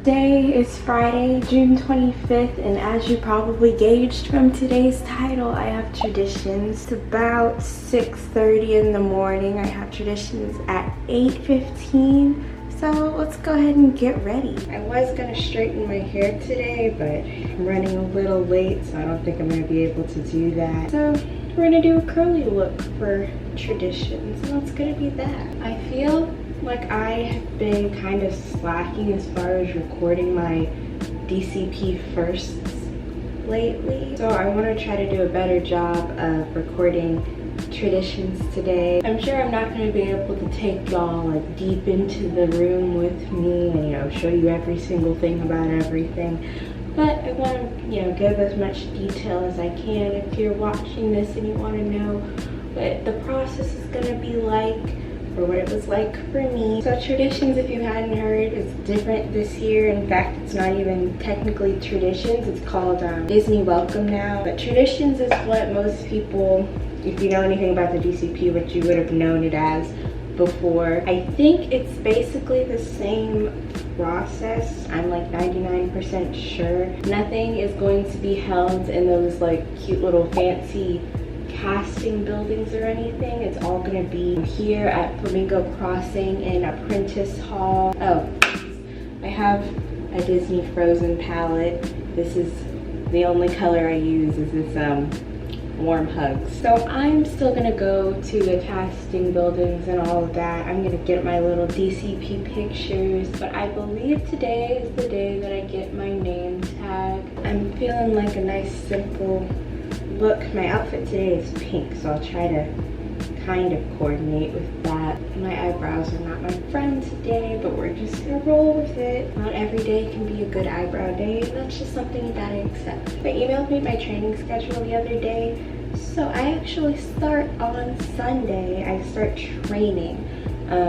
Today is Friday, June 25th, and as you probably gauged from today's title, I have traditions. It's about 6:30 in the morning. I have traditions at 8:15. So let's go ahead and get ready. I was gonna straighten my hair today, but I'm running a little late, so I don't think I'm gonna be able to do that. So we're gonna do a curly look for traditions, and that's gonna be that. I feel like I have been kind of slacking as far as recording my DCP firsts lately. So I want to try to do a better job of recording traditions today. I'm sure I'm not going to be able to take y'all like deep into the room with me and, you know, show you every single thing about everything. But I want to, you know, give as much detail as I can. If you're watching this and you want to know what the process is going to be like, or what it was like for me. So traditions, if you hadn't heard, is different this year. In fact, it's not even technically traditions. It's called Disney Welcome now. But traditions is what most people, if you know anything about the DCP, what you would have known it as before. I think it's basically the same process. I'm like 99% sure. Nothing is going to be held in those like cute little fancy casting buildings or anything. It's all gonna be here at Flamingo Crossing in Apprentice Hall. Oh, I have a Disney Frozen palette. This is the only color I use, is this Warm Hugs. So I'm still gonna go to the casting buildings and all of that. I'm gonna get my little DCP pictures, but I believe today is the day that I get my name tag. I'm feeling like a nice simple look. My outfit today is pink, so I'll try to kind of coordinate with that. My eyebrows are not my friend today, but we're just gonna roll with it. Not every day can be a good eyebrow day, and that's just something you gotta accept. They emailed me my training schedule the other day, so I actually start on Sunday. I start training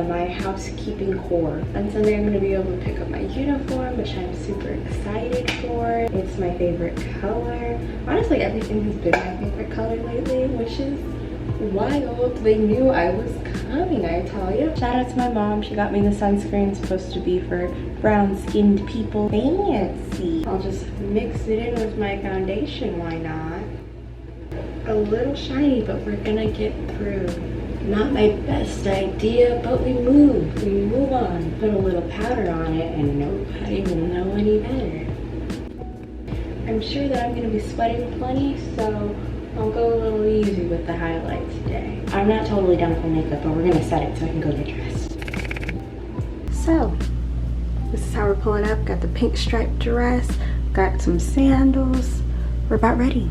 my housekeeping core. On Sunday, I'm going to be able to pick up my uniform, which I'm super excited for. It's my favorite color. Honestly, everything has been my favorite color lately, which is wild. They knew I was coming, I tell you. Shout out to my mom. She got me the sunscreen. It's supposed to be for brown-skinned people. Fancy. I'll just mix it in with my foundation. Why not? A little shiny, but we're gonna get through. Not my best idea, but we move on. Put a little powder on it and nobody will know any better. I'm sure that I'm gonna be sweating plenty, so I'll go a little easy with the highlight today. I'm not totally done with my makeup, but we're gonna set it so I can go get dressed. So, this is how we're pulling up. Got the pink striped dress, got some sandals. We're about ready.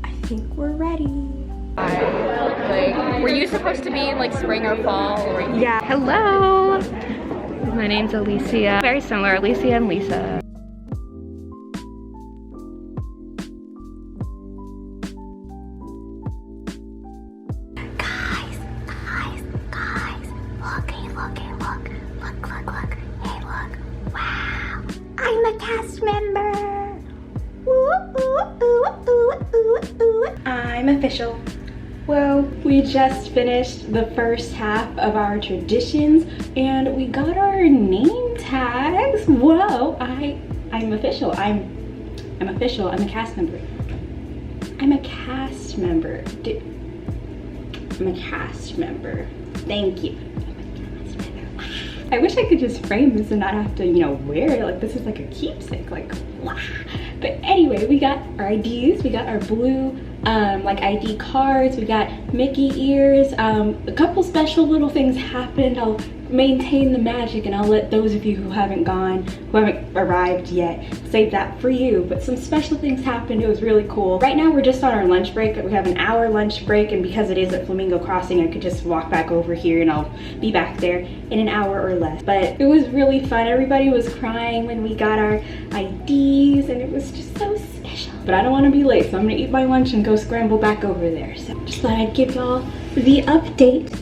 I think we're ready. Were you supposed to be in like spring or fall? Or yeah. Hello. My name's Alicia. Very similar, Alicia and Lisa. Guys, look, hey, look. Hey, look. Wow, I'm a cast member. I'm official. Well, we just finished the first half of our traditions and we got our name tags. Whoa, I'm official. I'm official. I'm a cast member. I'm a cast member. I'm a cast member. Thank you. I wish I could just frame this and not have to, you know, wear it. Like, this is like a keepsake, like, wow. But anyway, we got our IDs, we got our blue like ID cards, we got Mickey ears. A couple special little things happened. I'll maintain the magic and I'll let those of you who haven't arrived yet, save that for you. But some special things happened. It was really cool. Right now we're just on our lunch break. We have an hour lunch break, and because it is at Flamingo Crossing, I could just walk back over here and I'll be back there in an hour or less. But it was really fun. Everybody was crying when we got our IDs and it was just so special. But I don't want to be late, so I'm gonna eat my lunch and go scramble back over there. So just thought I'd give y'all the update.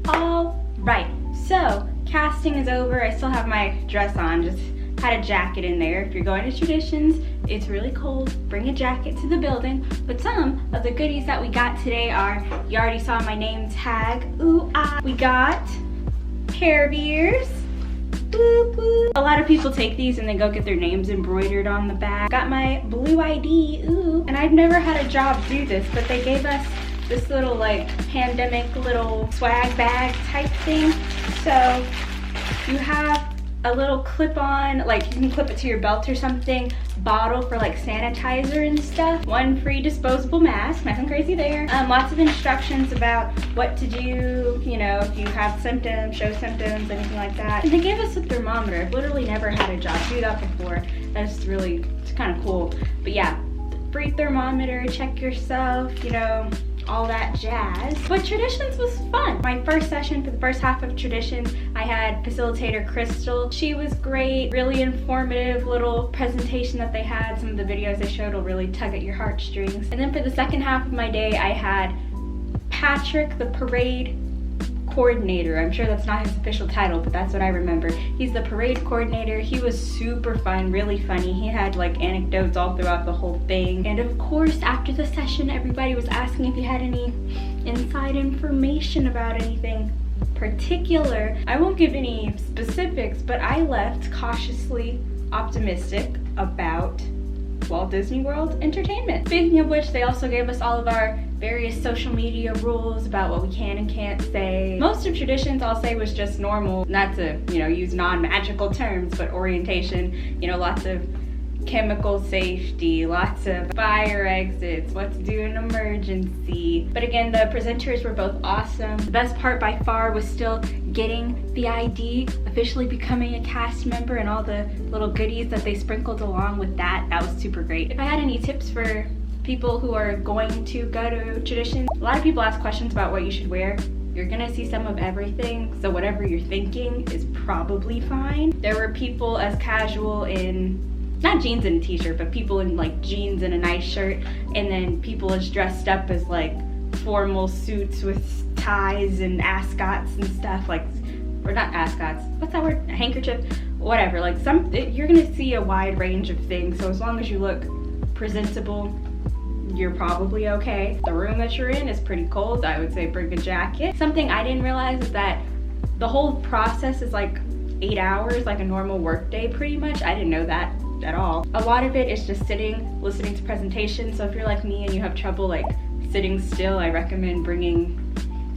All right, so casting is over. I still have my dress on, just had a jacket in there. If you're going to traditions, it's really cold, bring a jacket to the building. But some of the goodies that we got today are, you already saw my name tag, ooh ah. We got pair of ears, ooh A lot of people take these and they go get their names embroidered on the back. Got my blue ID, ooh. And I've never had a job do this, but they gave us this little like pandemic little swag bag type thing. So you have a little clip-on, like you can clip it to your belt or something, bottle for like sanitizer and stuff, one free disposable mask, nothing crazy there. Lots of instructions about what to do, you know, if you have symptoms, show symptoms, anything like that. And they gave us a thermometer. I've literally never had a job do that before. That's really, it's kind of cool. But yeah, free thermometer, check yourself, you know, all that jazz. But Traditions was fun. My first session for the first half of Traditions, I had facilitator Crystal. She was great, really informative little presentation that they had. Some of the videos they showed will really tug at your heartstrings. And then for the second half of my day, I had Patrick, the parade coordinator. I'm sure that's not his official title, but that's what I remember. He's the parade coordinator. He was super fun, really funny. He had like anecdotes all throughout the whole thing. And of course, after the session, everybody was asking if he had any inside information about anything particular. I won't give any specifics, but I left cautiously optimistic about Walt Disney World Entertainment. Speaking of which, they also gave us all of our various social media rules about what we can and can't say. Most of Traditions, I'll say, was just normal, not to, you know, use non-magical terms, but orientation, you know, lots of chemical safety, lots of fire exits, what to do in an emergency. But again, the presenters were both awesome. The best part by far was still getting the ID, officially becoming a cast member, and all the little goodies that they sprinkled along with that. That was super great. If I had any tips for people who are going to go to Traditions, a lot of people ask questions about what you should wear. You're gonna see some of everything, so whatever you're thinking is probably fine. There were people as casual in, not jeans and a t-shirt, but people in like jeans and a nice shirt, and then people as dressed up as like formal suits with ties and ascots and stuff, like, or not ascots, what's that word, a handkerchief, whatever. Like you're gonna see a wide range of things, so as long as you look presentable, you're probably okay. The room that you're in is pretty cold. I would say bring a jacket. Something I didn't realize is that the whole process is like 8 hours, like a normal work day pretty much. I didn't know that at all. A lot of it is just sitting, listening to presentations. So if you're like me and you have trouble like sitting still, I recommend bringing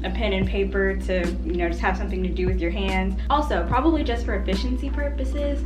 a pen and paper to, you know, just have something to do with your hands. Also, probably just for efficiency purposes,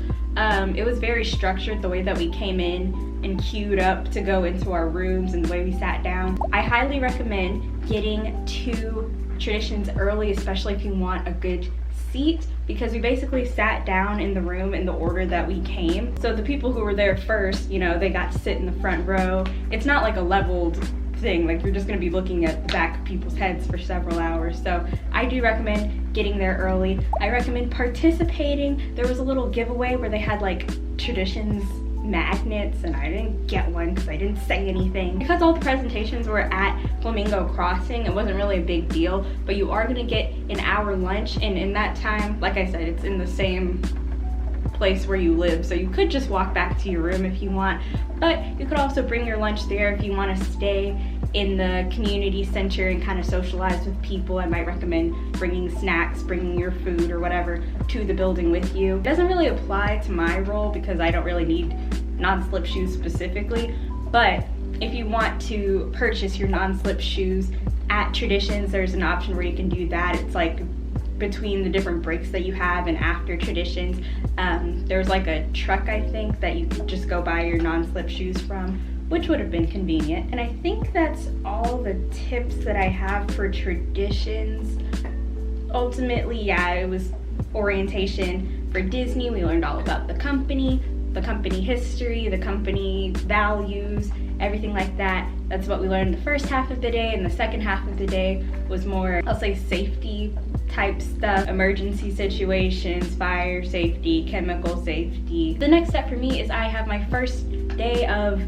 it was very structured the way that we came in and queued up to go into our rooms and the way we sat down. I highly recommend getting to Traditions early, especially if you want a good seat, because we basically sat down in the room in the order that we came. So the people who were there first, you know, they got to sit in the front row. It's not like a leveled thing, like you're just gonna be looking at the back of people's heads for several hours. So I do recommend getting there early. I recommend participating. There was a little giveaway where they had like Traditions magnets, and I didn't get one because I didn't say anything. Because all the presentations were at Flamingo Crossing, it wasn't really a big deal, but you are gonna get an hour lunch, and in that time, like I said, it's in the same place where you live, so you could just walk back to your room if you want, but you could also bring your lunch there if you want to stay in the community center and kind of socialize with people. I might recommend bringing snacks, bringing your food or whatever to the building with you. It doesn't really apply to my role because I don't really need non-slip shoes specifically, but if you want to purchase your non-slip shoes at Traditions, there's an option where you can do that. It's like between the different breaks that you have and after Traditions, there's like a truck, I think, that you could just go buy your non-slip shoes from, which would have been convenient. And I think that's all the tips that I have for Traditions. Ultimately, yeah, it was orientation for Disney. We learned all about the company history, the company values, everything like that. That's what we learned the first half of the day, and the second half of the day was more, I'll say, safety type stuff, emergency situations, fire safety, chemical safety. The next step for me is I have my first day of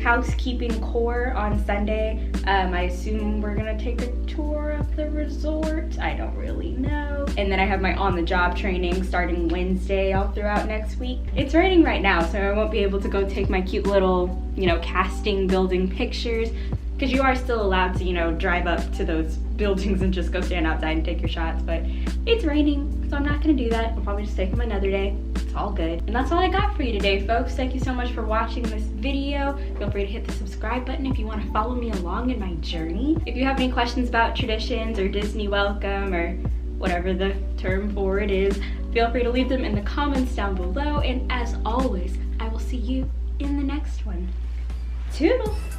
housekeeping core on Sunday. I assume we're gonna take a tour of the resort. I don't really know. And then I have my on-the-job training starting Wednesday all throughout next week. It's raining right now, so I won't be able to go take my cute little, you know, casting building pictures, because you are still allowed to, you know, drive up to those buildings and just go stand outside and take your shots, but it's raining, so I'm not gonna do that. I'll probably just take them another day. It's all good. And that's all I got for you today, folks. Thank you so much for watching this video. Feel free to hit the subscribe button if you want to follow me along in my journey. If you have any questions about traditions or Disney welcome or whatever the term for it is, feel free to leave them in the comments down below. And as always, I will see you in the next one. Toodles!